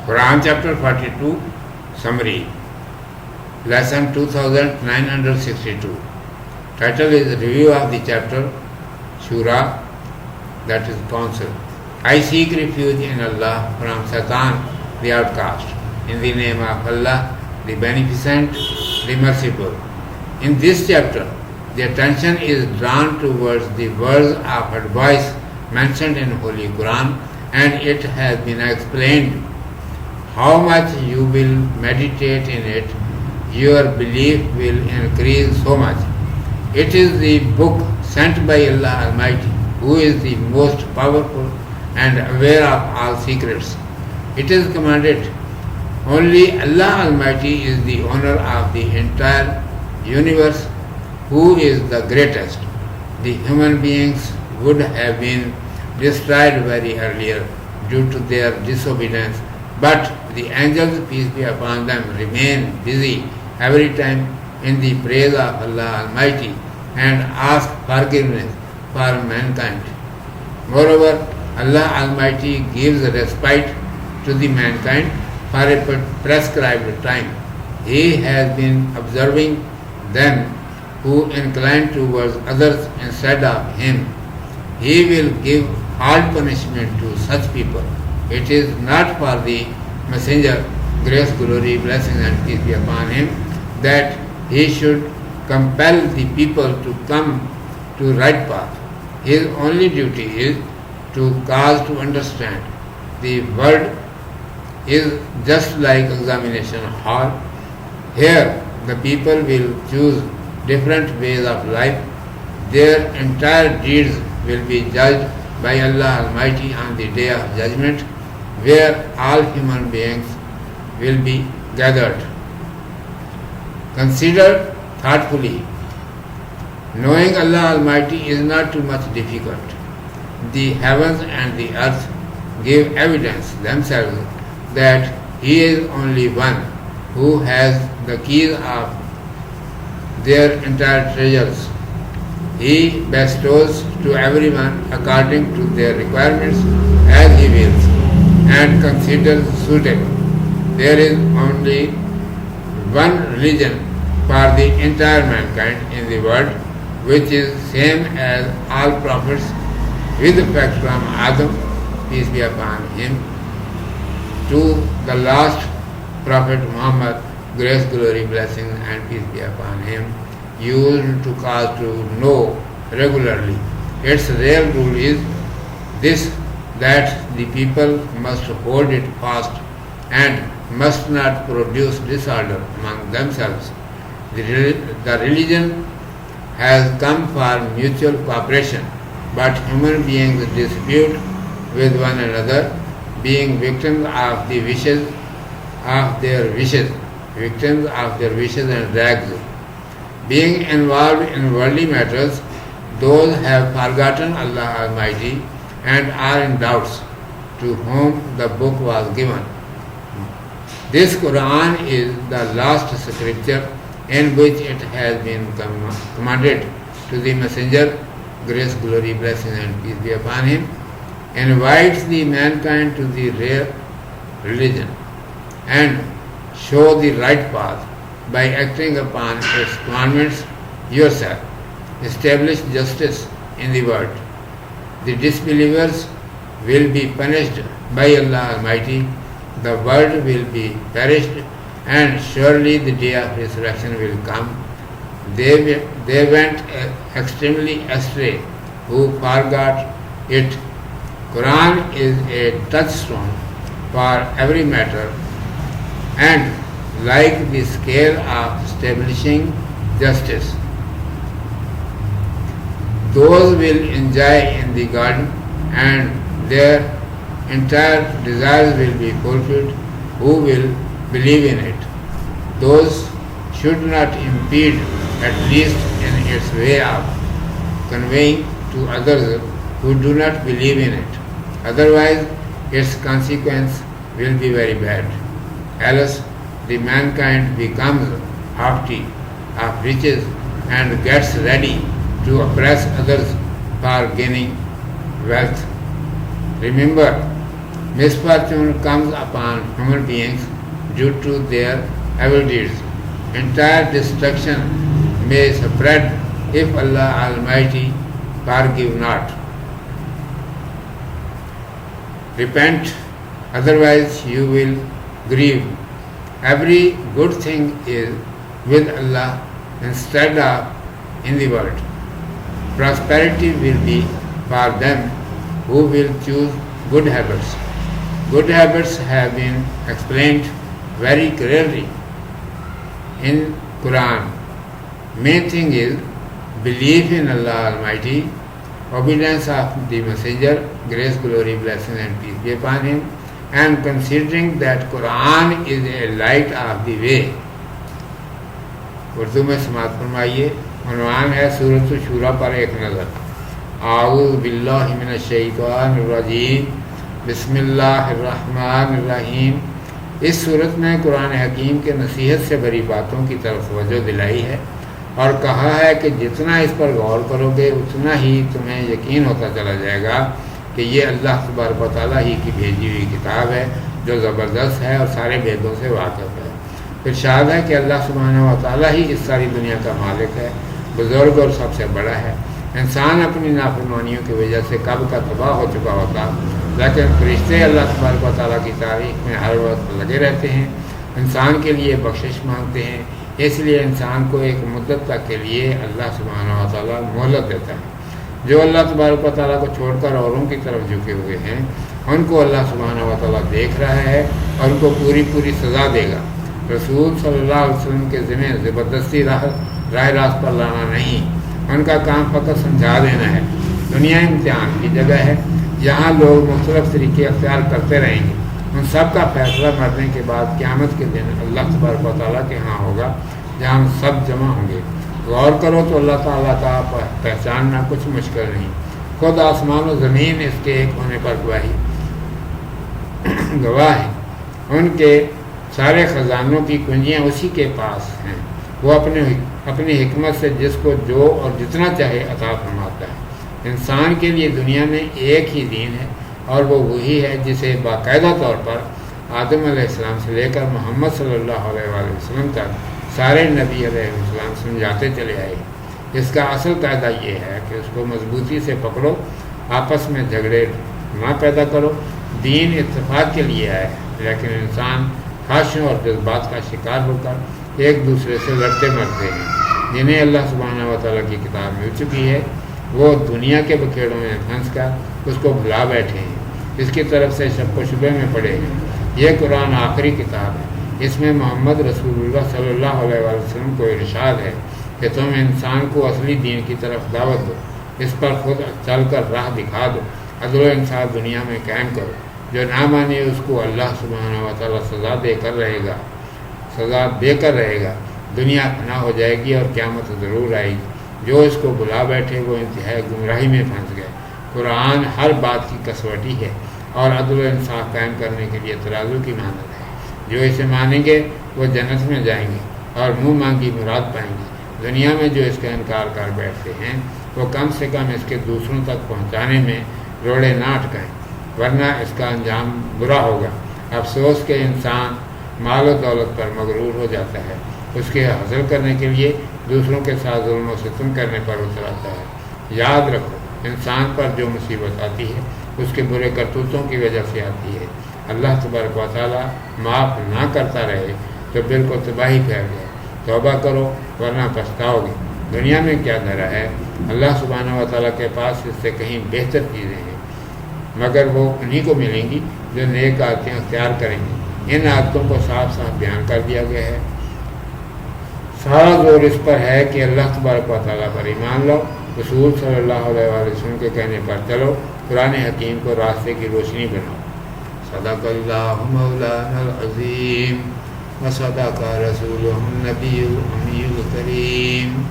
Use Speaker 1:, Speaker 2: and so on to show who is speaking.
Speaker 1: Quran chapter 42 summary. Lesson 2962. Title is Review of the chapter Shura, that is counsel. I seek refuge in Allah from Satan, the outcast. In the name of Allah, the Beneficent, the Merciful. In this chapter, the attention is drawn towards the words of advice mentioned in Holy Quran, and it has been explained how much you will meditate in it, your belief will increase so much. It is the book sent by Allah Almighty, who is the most powerful and aware of all secrets. It is commanded, only Allah Almighty is the owner of the entire universe, who is the greatest. The human beings would have been destroyed very earlier due to their disobedience, but the angels, peace be upon them, remain busy every time in the praise of Allah Almighty and ask forgiveness for mankind. Moreover, Allah Almighty gives respite to the mankind for a prescribed time. He has been observing them who incline towards others instead of Him. He will give hard punishment to such people. It is not for the Messenger, grace, glory, blessings and peace be upon him, that he should compel the people to come to right path. His only duty is to cause to understand. The word is just like examination hall. Here the people will choose different ways of life. Their entire deeds will be judged by Allah Almighty on the day of judgment, where all human beings will be gathered. Consider thoughtfully. Knowing Allah Almighty is not too much difficult. The heavens and the earth give evidence themselves that He is only one who has the keys of their entire treasures. He bestows to everyone according to their requirements as He wills and considers suitable. There is only one religion for the entire mankind in the world, which is same as all prophets, with effect from Adam, peace be upon him, to the last prophet Muhammad, grace, glory, blessings and peace be upon him, used to cause to know regularly. Its real rule is this, that the people must hold it fast and must not produce disorder among themselves. The religion has come for mutual cooperation, but human beings dispute with one another, being victims of the wishes of their wishes, and rags. Being involved in worldly matters, those have forgotten Allah Almighty and are in doubts, to whom the book was given. This Quran is the last scripture in which it has been commanded to the Messenger, grace, glory, blessings and peace be upon him, invites the mankind to the real religion and show the right path by acting upon its commandments yourself. Establish justice in the world. The disbelievers will be punished by Allah Almighty. The world will be perished, and surely the day of resurrection will come. They went extremely astray who forgot it. Quran is a touchstone for every matter, and like the scale of establishing justice, those will enjoy in the garden, and their entire desires will be fulfilled who will believe in it. Those should not impede, at least in its way of conveying to others who do not believe in it. Otherwise, its consequence will be very bad. Else, the mankind becomes haughty of riches and gets ready to oppress others for gaining wealth. Remember, Misfortune comes upon human beings due to their evil deeds. Entire destruction may spread if Allah Almighty forgive not. Repent, otherwise you will grieve. Every good thing is with Allah instead of in the world. Prosperity will be for them who will choose good habits. Good habits have been explained very clearly in Quran. Main thing is belief in Allah Almighty, obedience of the Messenger, grace, glory, blessing and peace be upon him, and considering that Quran is a light of the way. Urdu میں سماعت فرمائیے. عنوان ہے سورۃ الشورى پر ایک نظر. اعوذ باللہ من الشیطان الرجیم بسم اللہ الرحمن الرحیم. اس صورت میں قرآن حکیم کے نصیحت سے بری باتوں کی طرف توجہ دلائی ہے اور کہا ہے کہ جتنا اس پر غور کرو گے اتنا ہی تمہیں یقین ہوتا چلا جائے گا کہ یہ اللہ تبارک و تعالیٰ ہی کی بھیجی ہوئی کتاب ہے جو زبردست ہے اور سارے بھیدوں سے واقف ہے. ارشاد ہے کہ اللہ سبحانہ و تعالیٰ ہی اس ساری دنیا کا مالک ہے، بزرگ اور سب سے بڑا ہے. انسان اپنی نافرمانیوں کی وجہ سے کب کا تباہ ہو چکا ہوتا، لیکن فرشتے اللہ تبارک و تعالیٰ کی تعریف میں ہر وقت لگے رہتے ہیں، انسان کے لیے بخشش مانگتے ہیں. اس لیے انسان کو ایک مدت تک کے لیے اللہ سبحانہ و تعالیٰ مہلت دیتا ہے. جو اللہ تبارک و تعالیٰ کو چھوڑ کر اوروں کی طرف جھکے ہوئے ہیں ان کو اللہ سبحانہ و تعالیٰ دیکھ رہا ہے اور ان کو پوری سزا دے گا. رسول صلی اللہ علیہ وسلم کے ذمہ زبردستی راہ راست پر لانا نہیں، ان کا کام فقط سمجھا دینا ہے. دنیا امتحان کی جگہ ہے، یہاں لوگ مختلف طریقے اختیار کرتے رہیں گے. ان سب کا فیصلہ مرنے کے بعد قیامت کے دن اللہ تبارک و تعالیٰ کے ہاں ہوگا جہاں ہم سب جمع ہوں گے. غور کرو تو اللہ تعالیٰ کا پہچاننا کچھ مشکل نہیں. خود آسمان و زمین اس کے ایک ہونے پر گواہ ہے. ان کے سارے خزانوں کی کنجیاں اسی کے پاس ہیں. وہ اپنی حکمت سے جس کو جو اور جتنا چاہے عطا فرماتا ہے. انسان کے لیے دنیا میں ایک ہی دین ہے اور وہ وہی ہے جسے باقاعدہ طور پر آدم علیہ السلام سے لے کر محمد صلی اللہ علیہ وآلہ وسلم تک سارے نبی علیہ السلام سمجھاتے چلے آئے. اس کا اصل قاعدہ یہ ہے کہ اس کو مضبوطی سے پکڑو، آپس میں جھگڑے نہ پیدا کرو. دین اتفاق کے لیے آئے لیکن انسان خواہشوں اور جذبات کا شکار ہو کر ایک دوسرے سے لڑتے مرتے ہیں. جنہیں اللہ سبحانہ و تعالیٰ کی کتاب مل چکی ہے وہ دنیا کے بکھیڑوں میں پھنس کر اس کو بھلا بیٹھے ہیں، اس کی طرف سے شک و شبے میں پڑے ہیں. یہ قرآن آخری کتاب ہے. اس میں محمد رسول اللہ صلی اللہ علیہ وآلہ وسلم کو ارشاد ہے کہ تم انسان کو اصلی دین کی طرف دعوت دو، اس پر خود چل کر راہ دکھا دو، عدل و انصاف دنیا میں قائم کرو. جو نہ مانے اس کو اللہ سبحانہ و تعالیٰ سزا دے کر رہے گا. دنیا فنا ہو جائے گی اور قیامت ضرور آئے گی. جو اس کو بلا بیٹھے وہ انتہائی گمراہی میں پھنس گئے. قرآن ہر بات کی کسوٹی ہے اور عدل و انصاف قائم کرنے کے لیے ترازو کی مانند ہے. جو اسے مانیں گے وہ جنت میں جائیں گے اور منہ مانگی مراد پائیں گے. دنیا میں جو اس کا انکار کر بیٹھتے ہیں وہ کم سے کم اس کے دوسروں تک پہنچانے میں روڑے نہ اٹکائیں ورنہ اس کا انجام برا ہوگا. افسوس کہ انسان مال و دولت پر مغرور ہو جاتا ہے، اس کے حاصل کرنے کے لیے دوسروں کے ساتھ ظلم و ستم کرنے پر اتر آتا ہے. یاد رکھو انسان پر جو مصیبت آتی ہے اس کے برے کرتوتوں کی وجہ سے آتی ہے. اللہ تبارک و تعالیٰ معاف نہ کرتا رہے تو بالکل تباہی پھیل جائے. توبہ کرو ورنہ پچھتاؤ گے. دنیا میں کیا دھرا ہے؟ اللہ سبحانہ و تعالیٰ کے پاس اس سے کہیں بہتر چیزیں ہیں، مگر وہ انہی کو ملیں گی جو نیک عادتیں اختیار کریں گی. ان عادتوں کو صاف صاف بیان کر دیا گیا ہے. سارا زور اس پر ہے کہ اللہ تبارک و تعالیٰ پر ایمان لاؤ، رسول صلی اللہ علیہ وآلہ وسلم کے کہنے پر چلو، قرآن حکیم کو راستے کی روشنی بناؤ. صدق اللہ مولانا العظیم و صدق رسولہ النبی الامی الکریم.